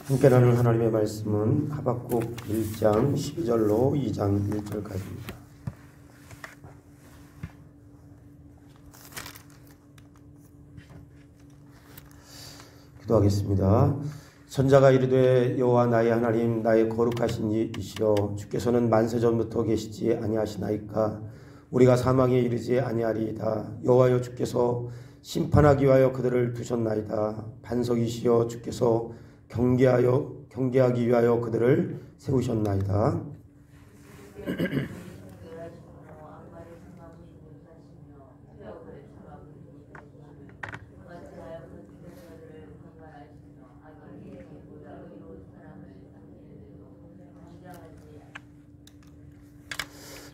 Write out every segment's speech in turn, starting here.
함께 나눌 하나님의 말씀은 하박국 1장 12절로 2장 1절까지입니다. 기도하겠습니다. 선자가 이르되 여호와 나의 하나님 나의 거룩하신 이시여 주께서는 만세전부터 계시지 아니하시나이까. 우리가 사망에 이르지 아니하리이다. 여호와여 주께서 심판하기 위하여 그들을 두셨나이다. 반석이시여 주께서 경계하기 위하여 그들을 세우셨나이다.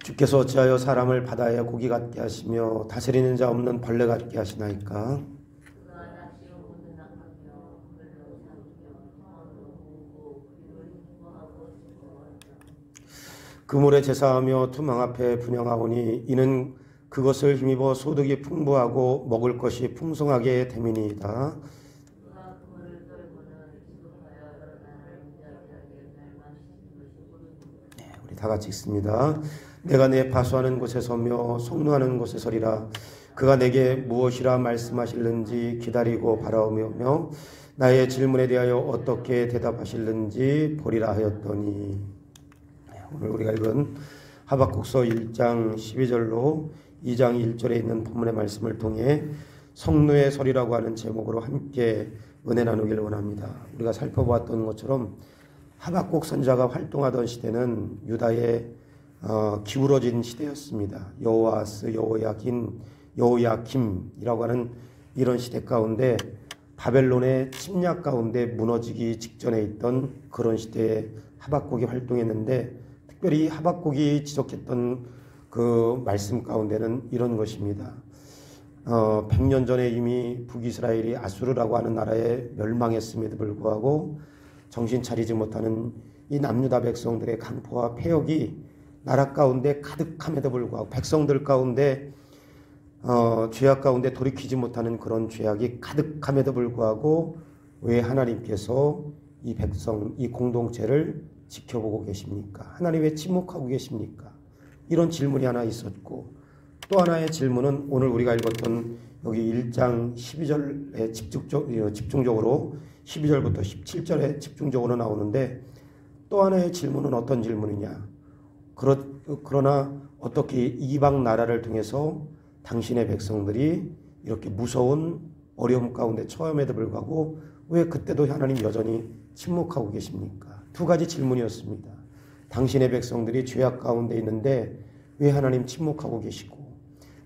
주께서 어찌하여 사람을 바다에 고기 같게 하시며 다스리는 자 없는 벌레 같게 하시나이까. 그물에 제사하며 투망 앞에 분향하오니 이는 그것을 힘입어 소득이 풍부하고 먹을 것이 풍성하게 됨이니이다. 우리 다 같이 읽습니다. 내가 내 파수하는 곳에 서며 속루하는 곳에 서리라. 그가 내게 무엇이라 말씀하실는지 기다리고 바라오며 나의 질문에 대하여 어떻게 대답하실는지 보리라 하였더니. 오늘 우리가 읽은 하박국서 1장 12절로 2장 1절에 있는 본문의 말씀을 통해 성루의 설이라고 하는 제목으로 함께 은혜 나누기를 원합니다. 우리가 살펴보았던 것처럼 하박국 선지자가 활동하던 시대는 유다의 기울어진 시대였습니다. 여호아스, 여호야김이라고 하는 이런 시대 가운데 바벨론의 침략 가운데 무너지기 직전에 있던 그런 시대에 하박국이 활동했는데, 특별히 하박국이 지적했던 그 말씀 가운데는 이런 것입니다. 100년 전에 이미 북이스라엘이 아수르라고 하는 나라에 멸망했음에도 불구하고 정신 차리지 못하는 이 남유다 백성들의 강포와 폐역이 나라 가운데 가득함에도 불구하고 백성들 가운데 죄악 가운데 돌이키지 못하는 그런 죄악이 가득함에도 불구하고 왜 하나님께서 이 백성, 이 공동체를 지켜보고 계십니까? 하나님 왜 침묵하고 계십니까? 이런 질문이 하나 있었고, 또 하나의 질문은 오늘 우리가 읽었던 여기 1장 12절에 집중적으로 12절부터 17절에 집중적으로 나오는데, 또 하나의 질문은 어떤 질문이냐? 그러나 어떻게 이방 나라를 통해서 당신의 백성들이 이렇게 무서운 어려움 가운데 처함에도 불구하고 왜 그때도 하나님 여전히 침묵하고 계십니까? 두 가지 질문이었습니다. 당신의 백성들이 죄악 가운데 있는데 왜 하나님 침묵하고 계시고,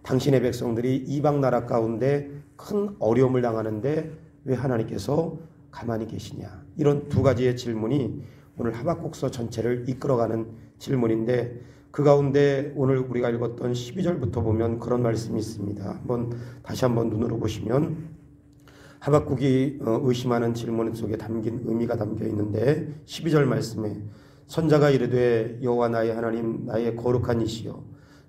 당신의 백성들이 이방 나라 가운데 큰 어려움을 당하는데 왜 하나님께서 가만히 계시냐? 이런 두 가지의 질문이 오늘 하박국서 전체를 이끌어가는 질문인데, 그 가운데 오늘 우리가 읽었던 12절부터 보면 그런 말씀이 있습니다. 다시 한번 눈으로 보시면 하박국이 의심하는 질문 속에 담긴 의미가 담겨 있는데, 12절 말씀에 선자가 이르되 여호와 나의 하나님 나의 거룩한 이시여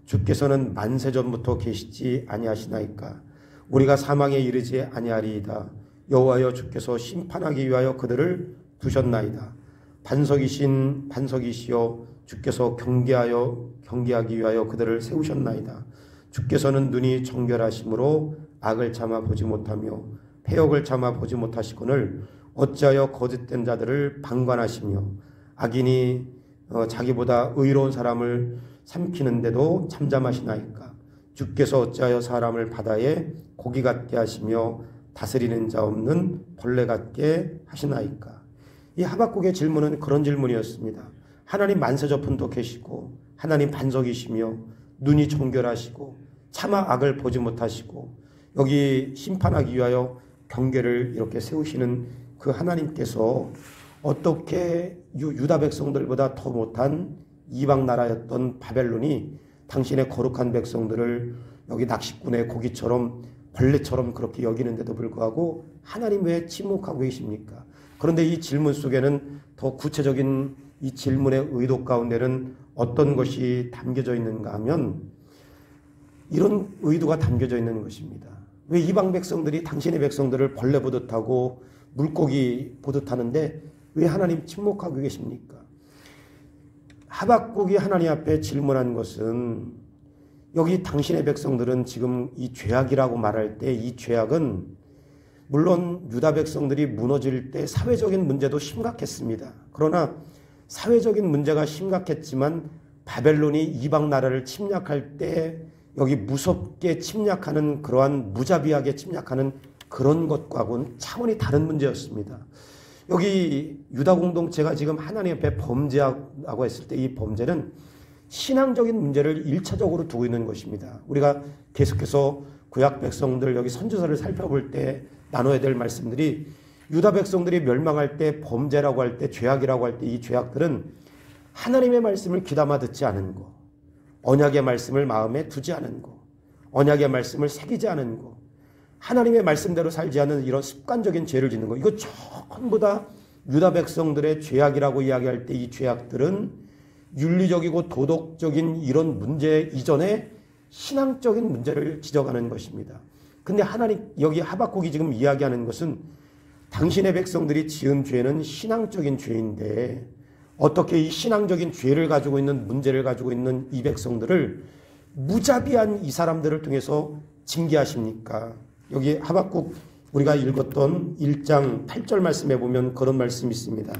주께서는 만세전부터 계시지 아니하시나이까. 우리가 사망에 이르지 아니하리이다. 여호와여 주께서 심판하기 위하여 그들을 두셨나이다. 반석이시여 주께서 경계하기 위하여 그들을 세우셨나이다. 주께서는 눈이 정결하심으로 악을 참아 보지 못하며 폐역을 참아 보지 못하시거늘 어찌하여 거짓된 자들을 방관하시며 악인이 자기보다 의로운 사람을 삼키는데도 잠잠하시나이까. 주께서 어찌하여 사람을 바다에 고기 같게 하시며 다스리는 자 없는 벌레 같게 하시나이까. 이 하박국의 질문은 그런 질문이었습니다. 하나님 만세저분도 계시고 하나님 반석이시며 눈이 정결하시고 차마 악을 보지 못하시고 여기 심판하기 위하여 경계를 이렇게 세우시는 그 하나님께서 어떻게 유다 백성들보다 더 못한 이방 나라였던 바벨론이 당신의 거룩한 백성들을 여기 낚시꾼의 고기처럼 벌레처럼 그렇게 여기는데도 불구하고 하나님 왜 침묵하고 계십니까? 그런데 이 질문 속에는 더 구체적인 이 질문의 의도 가운데는 어떤 것이 담겨져 있는가 하면 이런 의도가 담겨져 있는 것입니다. 왜 이방 백성들이 당신의 백성들을 벌레 보듯 하고 물고기 보듯 하는데 왜 하나님 침묵하고 계십니까? 하박국이 하나님 앞에 질문한 것은 여기 당신의 백성들은 지금 이 죄악이라고 말할 때 이 죄악은 물론 유다 백성들이 무너질 때 사회적인 문제도 심각했습니다. 그러나 사회적인 문제가 심각했지만 바벨론이 이방 나라를 침략할 때 여기 무섭게 침략하는 그러한 무자비하게 침략하는 그런 것과는 차원이 다른 문제였습니다. 여기 유다 공동체가 지금 하나님 앞에 범죄하고 했을 때 이 범죄는 신앙적인 문제를 1차적으로 두고 있는 것입니다. 우리가 계속해서 구약 백성들 여기 선지서를 살펴볼 때 나눠야 될 말씀들이 유다 백성들이 멸망할 때 범죄라고 할 때 죄악이라고 할 때 이 죄악들은 하나님의 말씀을 귀담아 듣지 않은 거, 언약의 말씀을 마음에 두지 않은 거, 언약의 말씀을 새기지 않은 거, 하나님의 말씀대로 살지 않은 이런 습관적인 죄를 짓는 거, 이거 전부 다 유다 백성들의 죄악이라고 이야기할 때 이 죄악들은 윤리적이고 도덕적인 이런 문제 이전에 신앙적인 문제를 지적하는 것입니다. 근데 하나님 여기 하박국이 지금 이야기하는 것은 당신의 백성들이 지은 죄는 신앙적인 죄인데 어떻게 이 신앙적인 죄를 가지고 있는 문제를 가지고 있는 이 백성들을 무자비한 이 사람들을 통해서 징계하십니까? 여기 하박국 우리가 읽었던 1장 8절 말씀에 보면 그런 말씀이 있습니다.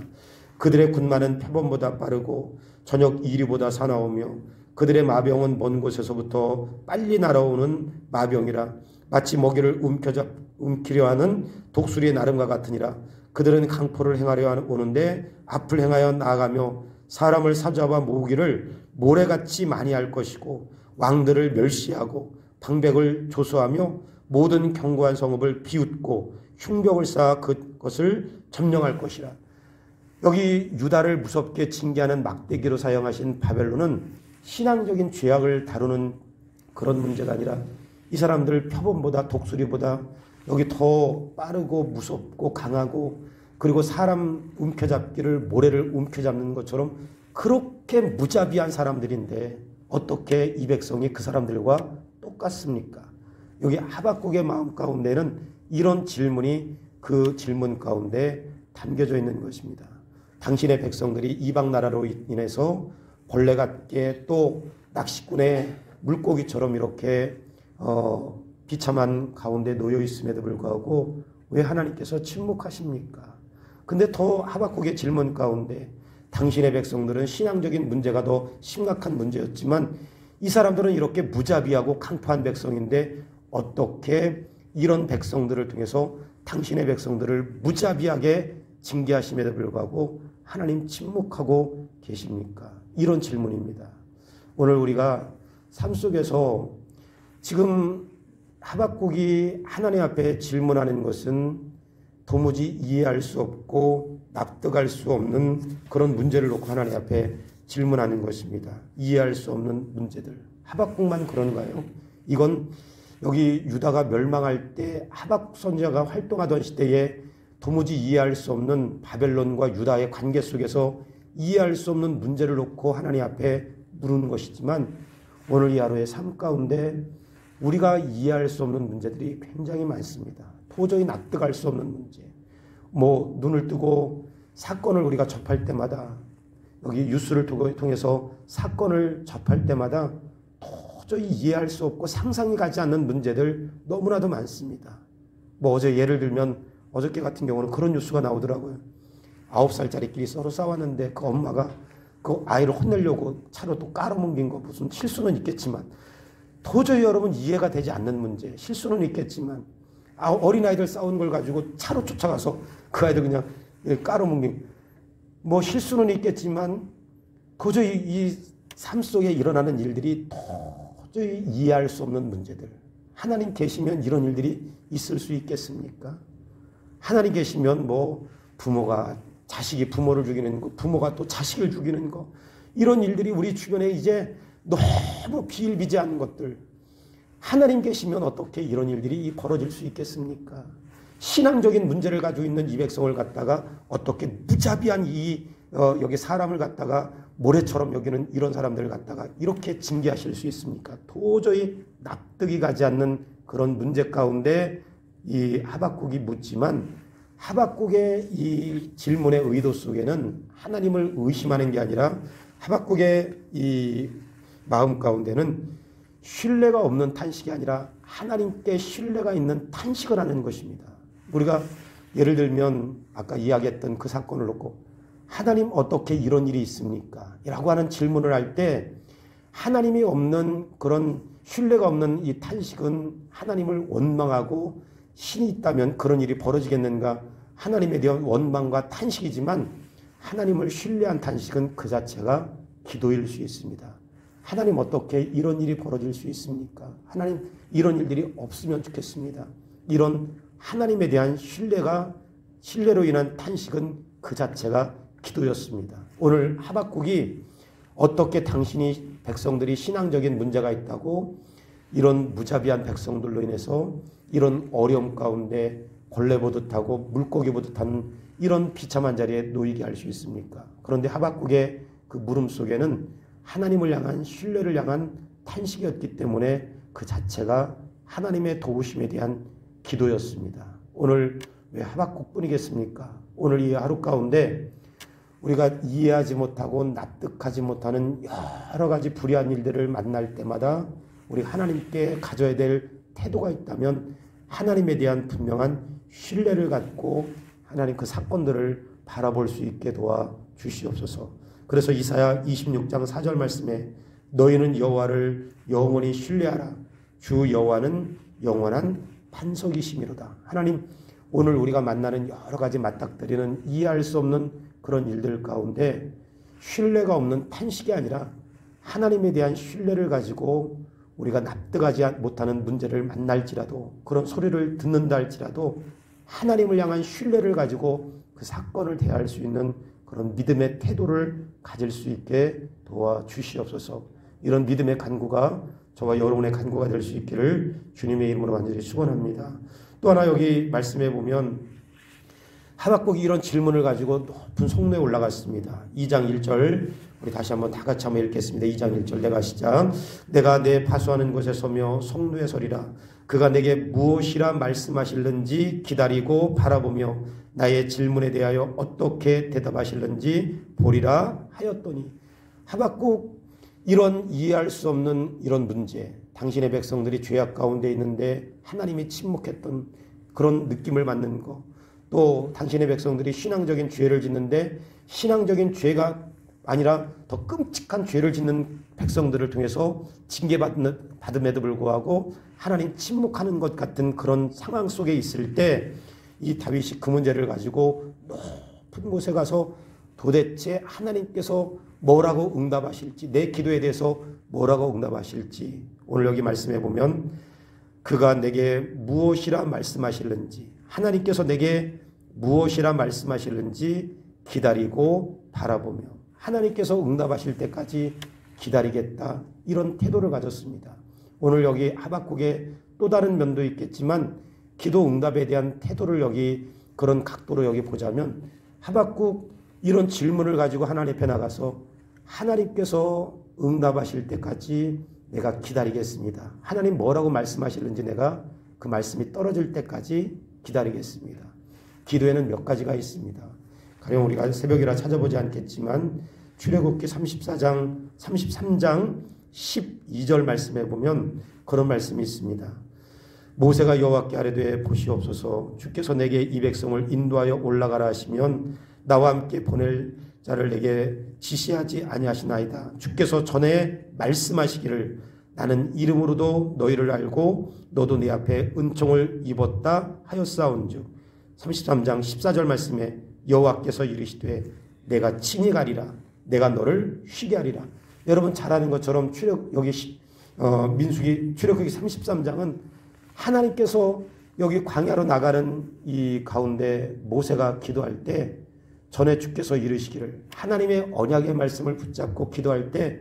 그들의 군마는 표범보다 빠르고 저녁 이리보다 사나우며 그들의 마병은 먼 곳에서부터 빨리 날아오는 마병이라 마치 먹이를 움키려 하는 독수리의 나름과 같으니라. 그들은 강포를 행하려 오는데 앞을 행하여 나아가며 사람을 사자와 모으기를 모래같이 많이 할 것이고 왕들을 멸시하고 방백을 조소하며 모든 견고한 성읍을 비웃고 흉벽을 쌓아 그것을 점령할 것이라. 여기 유다를 무섭게 징계하는 막대기로 사용하신 바벨론은 신앙적인 죄악을 다루는 그런 문제가 아니라 이 사람들 표범보다 독수리보다 여기 더 빠르고 무섭고 강하고 그리고 사람 움켜잡기를 모래를 움켜잡는 것처럼 그렇게 무자비한 사람들인데 어떻게 이 백성이 그 사람들과 똑같습니까? 여기 하박국의 마음 가운데는 이런 질문이 그 질문 가운데 담겨져 있는 것입니다. 당신의 백성들이 이방 나라로 인해서 벌레 같게 또 낚시꾼의 물고기처럼 이렇게 비참한 가운데 놓여 있음에도 불구하고 왜 하나님께서 침묵하십니까? 근데 더 하박국의 질문 가운데 당신의 백성들은 신앙적인 문제가 더 심각한 문제였지만 이 사람들은 이렇게 무자비하고 강포한 백성인데 어떻게 이런 백성들을 통해서 당신의 백성들을 무자비하게 징계하심에도 불구하고 하나님 침묵하고 계십니까? 이런 질문입니다. 오늘 우리가 삶 속에서 지금 하박국이 하나님 앞에 질문하는 것은 도무지 이해할 수 없고 납득할 수 없는 그런 문제를 놓고 하나님 앞에 질문하는 것입니다. 이해할 수 없는 문제들. 하박국만 그런가요? 이건 여기 유다가 멸망할 때 하박국 선지자가 활동하던 시대에 도무지 이해할 수 없는 바벨론과 유다의 관계 속에서 이해할 수 없는 문제를 놓고 하나님 앞에 물은 것이지만 오늘 이 하루의 삶 가운데 우리가 이해할 수 없는 문제들이 굉장히 많습니다. 도저히 납득할 수 없는 문제. 눈을 뜨고 사건을 우리가 접할 때마다 여기 뉴스를 통해서 사건을 접할 때마다 도저히 이해할 수 없고 상상이 가지 않는 문제들 너무나도 많습니다. 어제 예를 들면 어저께 같은 경우는 그런 뉴스가 나오더라고요. 9살짜리끼리 서로 싸웠는데 그 엄마가 그 아이를 혼내려고 차로 또 깔아뭉긴 거 무슨 실수는 있겠지만 도저히 여러분 이해가 되지 않는 문제. 실수는 있겠지만 어린아이들 싸운 걸 가지고 차로 쫓아가서 그 아이들 그냥 깔아뭉긴 실수는 있겠지만 도저히 이 삶 속에 일어나는 일들이 도저히 이해할 수 없는 문제들. 하나님 계시면 이런 일들이 있을 수 있겠습니까? 하나님 계시면 부모가 자식이 부모를 죽이는 거, 부모가 또 자식을 죽이는 거, 이런 일들이 우리 주변에 이제 너무 비일비재한 것들. 하나님 계시면 어떻게 이런 일들이 벌어질 수 있겠습니까? 신앙적인 문제를 가지고 있는 이 백성을 갖다가 어떻게 무자비한 여기 사람을 갖다가 모래처럼 여기는 이런 사람들을 갖다가 이렇게 징계하실 수 있습니까? 도저히 납득이 가지 않는 그런 문제 가운데 이 하박국이 묻지만 하박국의 이 질문의 의도 속에는 하나님을 의심하는 게 아니라 하박국의 이 마음 가운데는 신뢰가 없는 탄식이 아니라 하나님께 신뢰가 있는 탄식을 하는 것입니다. 우리가 예를 들면 아까 이야기했던 그 사건을 놓고 하나님 어떻게 이런 일이 있습니까? 라고 하는 질문을 할 때 하나님이 없는 그런 신뢰가 없는 이 탄식은 하나님을 원망하고 신이 있다면 그런 일이 벌어지겠는가? 하나님에 대한 원망과 탄식이지만 하나님을 신뢰한 탄식은 그 자체가 기도일 수 있습니다. 하나님 어떻게 이런 일이 벌어질 수 있습니까? 하나님 이런 일들이 없으면 좋겠습니다. 이런 하나님에 대한 신뢰로 인한 탄식은 그 자체가 기도였습니다. 오늘 하박국이 어떻게 당신이 백성들이 신앙적인 문제가 있다고 이런 무자비한 백성들로 인해서 이런 어려움 가운데 걸레 보듯 하고 물고기 보듯 하는 이런 비참한 자리에 놓이게 할 수 있습니까? 그런데 하박국의 그 물음 속에는 하나님을 향한 신뢰를 향한 탄식이었기 때문에 그 자체가 하나님의 도우심에 대한 기도였습니다. 오늘 왜 하박국뿐이겠습니까? 오늘 이 하루 가운데 우리가 이해하지 못하고 납득하지 못하는 여러 가지 불의한 일들을 만날 때마다 우리 하나님께 가져야 될 태도가 있다면 하나님에 대한 분명한 신뢰를 갖고 하나님 그 사건들을 바라볼 수 있게 도와 주시옵소서. 그래서 이사야 26장 4절 말씀에 너희는 여호와를 영원히 신뢰하라. 주 여호와는 영원한 반석이심이로다. 하나님 오늘 우리가 만나는 여러 가지 맞닥뜨리는 이해할 수 없는 그런 일들 가운데 신뢰가 없는 탄식이 아니라 하나님에 대한 신뢰를 가지고 우리가 납득하지 못하는 문제를 만날지라도 그런 소리를 듣는다 할지라도 하나님을 향한 신뢰를 가지고 그 사건을 대할 수 있는 그런 믿음의 태도를 가질 수 있게 도와주시옵소서. 이런 믿음의 간구가 저와 여러분의 간구가 될 수 있기를 주님의 이름으로 간절히 축원합니다. 또 하나 여기 말씀해 보면 하박국이 이런 질문을 가지고 높은 성로에 올라갔습니다. 2장 1절 우리 다시 한번 다 같이 한번 읽겠습니다. 2장 1절 내가 시작. 내가 내 파수하는 곳에 서며 성로에 서리라. 그가 내게 무엇이라 말씀하실는지 기다리고 바라보며 나의 질문에 대하여 어떻게 대답하실는지 보리라 하였더니 하박국 이런 이해할 수 없는 이런 문제 당신의 백성들이 죄악 가운데 있는데 하나님이 침묵했던 그런 느낌을 받는 거 또 당신의 백성들이 신앙적인 죄를 짓는데 신앙적인 죄가 아니라 더 끔찍한 죄를 짓는 백성들을 통해서 징계받음에도 불구하고 하나님 침묵하는 것 같은 그런 상황 속에 있을 때 이 다윗이 그 문제를 가지고 높은 곳에 가서 도대체 하나님께서 뭐라고 응답하실지 내 기도에 대해서 뭐라고 응답하실지 오늘 여기 말씀해 보면 그가 내게 무엇이라 말씀하실는지 하나님께서 내게 무엇이라 말씀하실는지 기다리고 바라보며 하나님께서 응답하실 때까지 기다리겠다 이런 태도를 가졌습니다. 오늘 여기 하박국의 또 다른 면도 있겠지만 기도 응답에 대한 태도를 여기 그런 각도로 여기 보자면 하박국 이런 질문을 가지고 하나님 앞에 나가서 하나님께서 응답하실 때까지 내가 기다리겠습니다. 하나님 뭐라고 말씀하시는지 내가 그 말씀이 떨어질 때까지 기다리겠습니다. 기도에는 몇 가지가 있습니다. 가령 우리가 새벽이라 찾아보지 않겠지만 출애굽기 33장 12절 말씀에 보면 그런 말씀이 있습니다. 모세가 여호와께 아뢰되 보시옵소서 주께서 내게 이 백성을 인도하여 올라가라 하시면 나와 함께 보낼 자를 내게 지시하지 아니하시나이다. 주께서 전에 말씀하시기를 나는 이름으로도 너희를 알고 너도 내 앞에 은총을 입었다 하였사온즉 33장 14절 말씀에 여호와께서 이르시되 내가 친히 가리라 내가 너를 쉬게 하리라. 여러분 잘 아는 것처럼 민수기 출애굽기 33장은 하나님께서 여기 광야로 나가는 이 가운데 모세가 기도할 때 전에 주께서 이르시기를 하나님의 언약의 말씀을 붙잡고 기도할 때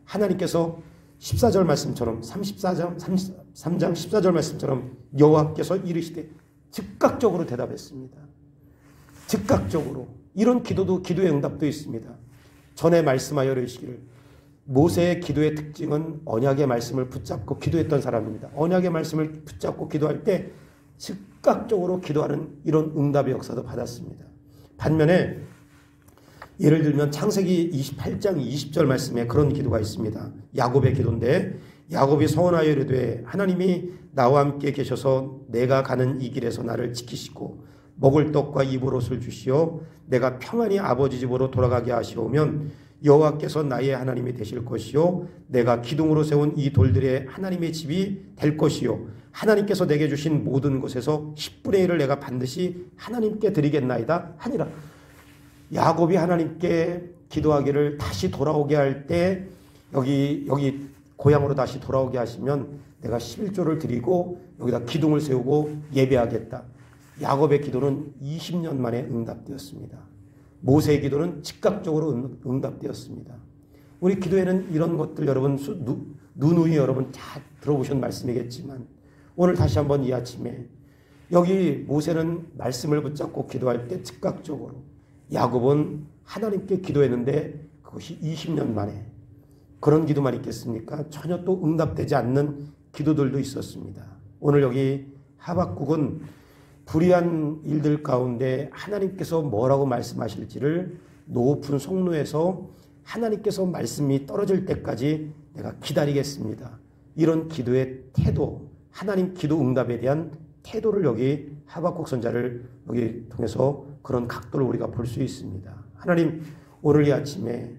하나님께서 14절 말씀처럼 33장 14절 말씀처럼 여호와께서 이르시되 즉각적으로 대답했습니다. 즉각적으로. 이런 기도도 기도의 응답도 있습니다. 전에 말씀하여 이르시기를 모세의 기도의 특징은 언약의 말씀을 붙잡고 기도했던 사람입니다. 언약의 말씀을 붙잡고 기도할 때 즉각적으로 기도하는 이런 응답의 역사도 받았습니다. 반면에 예를 들면 창세기 28장 20절 말씀에 그런 기도가 있습니다. 야곱의 기도인데 야곱이 서원하여 이르되 하나님이 나와 함께 계셔서 내가 가는 이 길에서 나를 지키시고 먹을 떡과 입을 옷을 주시어 내가 평안히 아버지 집으로 돌아가게 하시오면 여호와께서 나의 하나님이 되실 것이요 내가 기둥으로 세운 이 돌들의 하나님의 집이 될 것이요 하나님께서 내게 주신 모든 것에서 10분의 1을 내가 반드시 하나님께 드리겠나이다 하니라. 야곱이 하나님께 기도하기를 다시 돌아오게 할 때 여기 고향으로 다시 돌아오게 하시면 내가 11조를 드리고 여기다 기둥을 세우고 예배하겠다. 야곱의 기도는 20년 만에 응답되었습니다. 모세의 기도는 즉각적으로 응답되었습니다. 우리 기도에는 이런 것들 여러분 누누이 여러분 다 들어보신 말씀이겠지만 오늘 다시 한번 이 아침에 여기 모세는 말씀을 붙잡고 기도할 때 즉각적으로, 야곱은 하나님께 기도했는데 그것이 20년 만에, 그런 기도만 있겠습니까? 전혀 또 응답되지 않는 기도들도 있었습니다. 오늘 여기 하박국은 불의한 일들 가운데 하나님께서 뭐라고 말씀하실지를 높은 성로에서 하나님께서 말씀이 떨어질 때까지 내가 기다리겠습니다. 이런 기도의 태도, 하나님 기도 응답에 대한 태도를 여기 하박국 선자를 여기 통해서 그런 각도를 우리가 볼 수 있습니다. 하나님, 오늘 이 아침에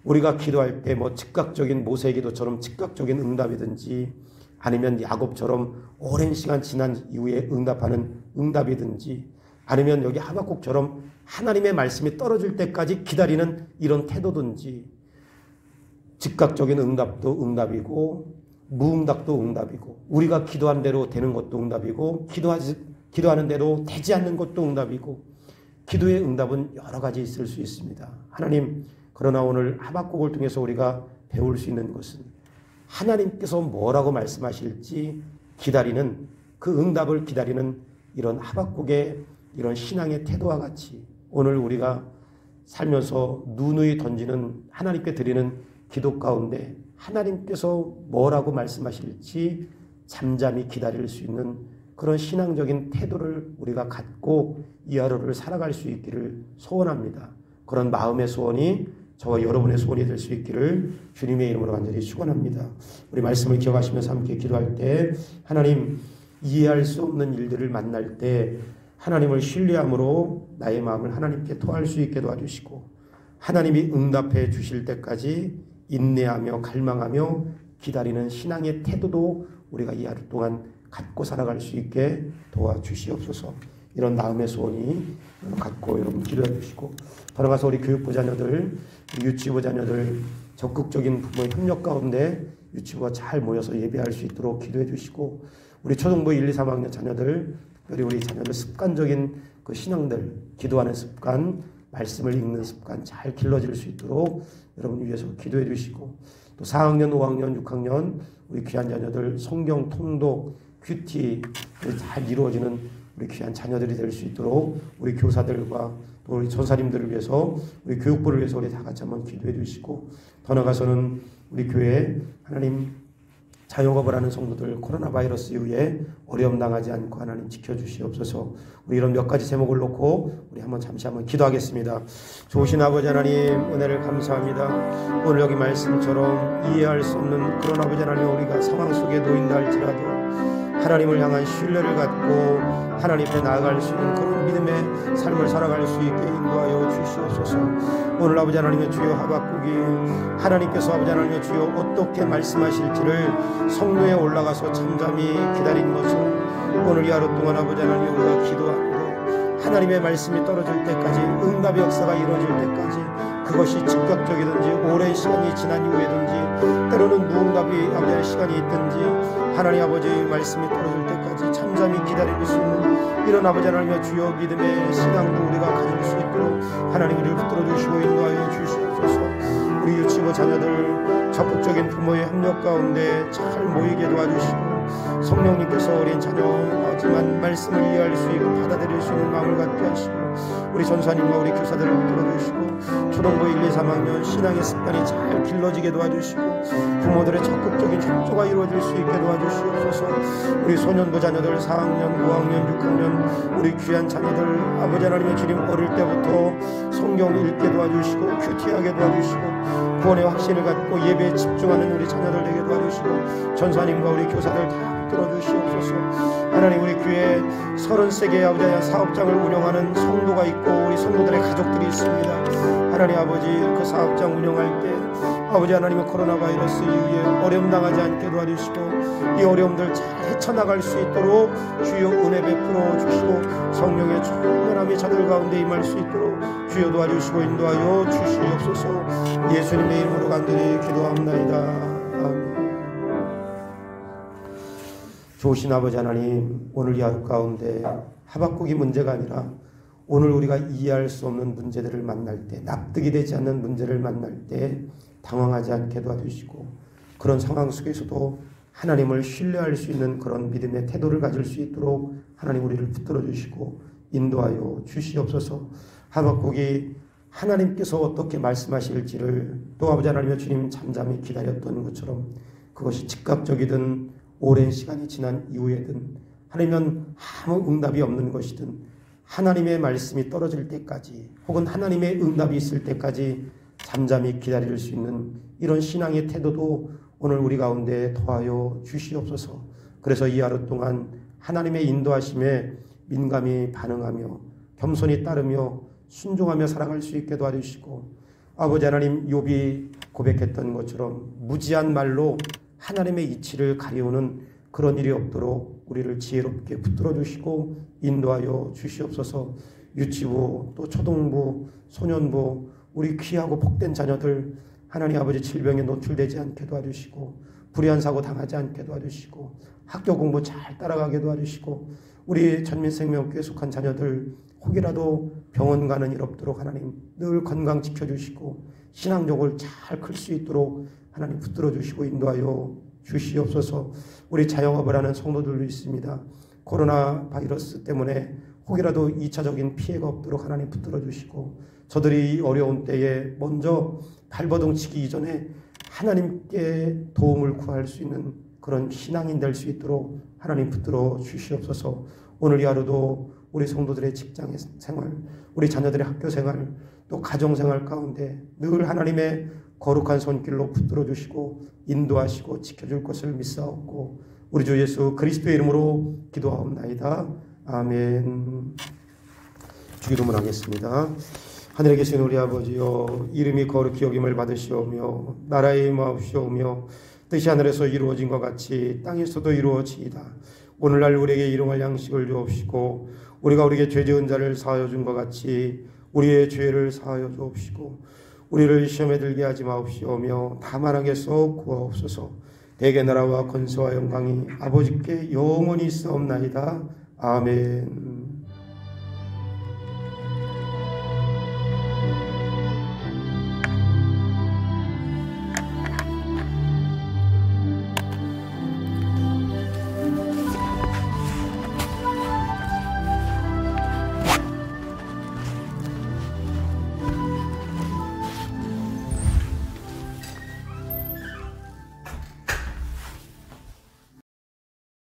우리가 기도할 때 뭐 즉각적인 모세의 기도처럼 즉각적인 응답이든지 아니면 야곱처럼 오랜 시간 지난 이후에 응답하는 응답이든지 아니면 여기 하박국처럼 하나님의 말씀이 떨어질 때까지 기다리는 이런 태도든지, 즉각적인 응답도 응답이고 무응답도 응답이고 우리가 기도한 대로 되는 것도 응답이고 기도하는 대로 되지 않는 것도 응답이고 기도의 응답은 여러 가지 있을 수 있습니다. 하나님, 그러나 오늘 하박국을 통해서 우리가 배울 수 있는 것은 하나님께서 뭐라고 말씀하실지 기다리는, 그 응답을 기다리는 이런 하박국의 이런 신앙의 태도와 같이 오늘 우리가 살면서 누누이 던지는 하나님께 드리는 기도 가운데 하나님께서 뭐라고 말씀하실지 잠잠히 기다릴 수 있는 그런 신앙적인 태도를 우리가 갖고 이 하루를 살아갈 수 있기를 소원합니다. 그런 마음의 소원이 저와 여러분의 소원이 될 수 있기를 주님의 이름으로 간절히 축원합니다. 우리 말씀을 기억하시면서 함께 기도할 때 하나님, 이해할 수 없는 일들을 만날 때 하나님을 신뢰함으로 나의 마음을 하나님께 토할 수 있게 도와주시고 하나님이 응답해 주실 때까지 인내하며 갈망하며 기다리는 신앙의 태도도 우리가 이 하루 동안 갖고 살아갈 수 있게 도와주시옵소서. 이런 마음의 소원이 갖고 여러분 기도해 주시고, 돌아가서 우리 교육부 자녀들, 유치부 자녀들 적극적인 부모의 협력 가운데 유치부가 잘 모여서 예배할 수 있도록 기도해 주시고, 우리 초등부 1, 2, 3학년 자녀들, 특별히 우리 자녀들 습관적인 그 신앙들, 기도하는 습관, 말씀을 읽는 습관 잘 길러질 수 있도록 여러분 위해서 기도해 주시고, 또 4학년, 5학년, 6학년 우리 귀한 자녀들 성경 통독, 큐티 잘 이루어지는 우리 귀한 자녀들이 될 수 있도록 우리 교사들과 또 우리 전사님들을 위해서, 우리 교육부를 위해서 우리 다 같이 한번 기도해 주시고, 더 나아가서는 우리 교회 하나님 자영업을 하는 성도들 코로나 바이러스 이후에 어려움 당하지 않고 하나님 지켜주시옵소서. 우리 이런 몇 가지 제목을 놓고 우리 잠시 한번 기도하겠습니다. 좋으신 아버지 하나님, 은혜를 감사합니다. 오늘 여기 말씀처럼 이해할 수 없는 그런 아버지 하나님, 우리가 상황 속에 놓인다 할지라도 하나님을 향한 신뢰를 갖고 하나님 앞에 나아갈 수 있는 그런 믿음의 삶을 살아갈 수 있게 인도하여 주시옵소서. 오늘 아버지 하나님의 주여, 하박국이 하나님께서 아버지 하나님의 주여 어떻게 말씀하실지를 성로에 올라가서 잠잠히 기다린 것처럼 오늘 이 하루 동안 아버지 하나님 우리가 기도하고 하나님의 말씀이 떨어질 때까지, 응답의 역사가 이루어질 때까지, 그것이 즉각적이든지 오랜 시간이 지난 이후에든지 때로는 무응답이 아버지의 시간이 있든지 하나님 아버지의 말씀이 떨어질 때까지 잠잠히 기다릴 수 있는 이런 아버지 하나님의 주여 믿음의 신앙도 우리가 가질 수 있도록 하나님 우리를 붙들어 주시고 인도하여 주시옵소서. 우리 유치부 자녀들 적극적인 부모의 협력 가운데 잘 모이게 도와주시고 성령님께서 어린 자녀지만 말씀을 이해할 수 있고 받아들일 수 있는 마음을 갖게 하시고 우리 전사님과 우리 교사들을 붙들어주시고 초등부 1, 2, 3학년 신앙의 습관이 잘 길러지게 도와주시고 부모들의 적극적인 협조가 이루어질 수 있게 도와주시옵소서. 우리 소년부 자녀들 4학년, 5학년, 6학년 우리 귀한 자녀들 아버지 하나님의 주님 어릴 때부터 성경 읽게 도와주시고 큐티하게 도와주시고 구원의 확신을 갖고 예배에 집중하는 우리 자녀들 되게 도와주시고 전사님과 우리 교사들 다 붙들어주시옵소서. 하나님 우리 교회에 33개의 아버지 사업장을 운영하는 성도가 있고 우리 성도들의 가족들이 있습니다. 하나님 아버지 그 사업장 운영할 때 아버지 하나님의 코로나 바이러스 이후에 어려움 당하지 않게 도와주시고 이 어려움들 잘 헤쳐나갈 수 있도록 주여 은혜 베풀어 주시고 성령의 충만함이 저들 가운데 임할 수 있도록 주여 도와주시고 인도하여 주시옵소서. 예수님의 이름으로 간절히 기도합나이다. 좋으신 아버지 하나님, 오늘 이 하루 가운데 하박국이 문제가 아니라 오늘 우리가 이해할 수 없는 문제들을 만날 때, 납득이 되지 않는 문제를 만날 때 당황하지 않게 도와주시고 그런 상황 속에서도 하나님을 신뢰할 수 있는 그런 믿음의 태도를 가질 수 있도록 하나님 우리를 붙들어 주시고 인도하여 주시옵소서. 하박국이 하나님께서 어떻게 말씀하실지를 또 아버지 하나님의 주님 잠잠히 기다렸던 것처럼 그것이 즉각적이든 오랜 시간이 지난 이후에든 하나님은 아무 응답이 없는 것이든 하나님의 말씀이 떨어질 때까지 혹은 하나님의 응답이 있을 때까지 잠잠히 기다릴 수 있는 이런 신앙의 태도도 오늘 우리 가운데 더하여 주시옵소서. 그래서 이 하루 동안 하나님의 인도하심에 민감히 반응하며 겸손히 따르며 순종하며 살아갈 수 있게 도와주시고 아버지 하나님 욥이 고백했던 것처럼 무지한 말로 하나님의 이치를 가리우는 그런 일이 없도록 우리를 지혜롭게 붙들어 주시고 인도하여 주시옵소서. 유치부 또 초등부 소년부 우리 귀하고 복된 자녀들 하나님 아버지 질병에 노출되지 않게 도와주시고 불의한 사고 당하지 않게 도와주시고 학교 공부 잘 따라가게 도와주시고 우리 전민생명교회에 속한 자녀들 혹이라도 병원 가는 일 없도록 하나님 늘 건강 지켜주시고 신앙적으로 잘 클 수 있도록 하나님 붙들어 주시고 인도하여 주시옵소서. 우리 자영업을 하는 성도들도 있습니다. 코로나 바이러스 때문에 혹이라도 2차적인 피해가 없도록 하나님 붙들어 주시고 저들이 어려운 때에 먼저 발버둥 치기 이전에 하나님께 도움을 구할 수 있는 그런 신앙인 될 수 있도록 하나님 붙들어 주시옵소서. 오늘 이 하루도 우리 성도들의 직장 생활, 우리 자녀들의 학교 생활, 또 가정 생활 가운데 늘 하나님의 거룩한 손길로 붙들어 주시고 인도하시고 지켜줄 것을 믿사옵고 우리 주 예수 그리스도의 이름으로 기도하옵나이다. 아멘. 주기도문 하겠습니다. 하늘에 계신 우리 아버지여, 이름이 거룩히 여김을 받으시오며 나라의 임하옵시오며 뜻이 하늘에서 이루어진 것 같이 땅에서도 이루어지이다. 오늘날 우리에게 일용할 양식을 주옵시고 우리가 우리에게 죄 지은 자를 사하여 준 것 같이 우리의 죄를 사하여 주옵시고 우리를 시험에 들게 하지 마옵시오며 다만 악에서 구하옵소서. 대개 나라와 권세와 영광이 아버지께 영원히 있사옵나이다. 아멘.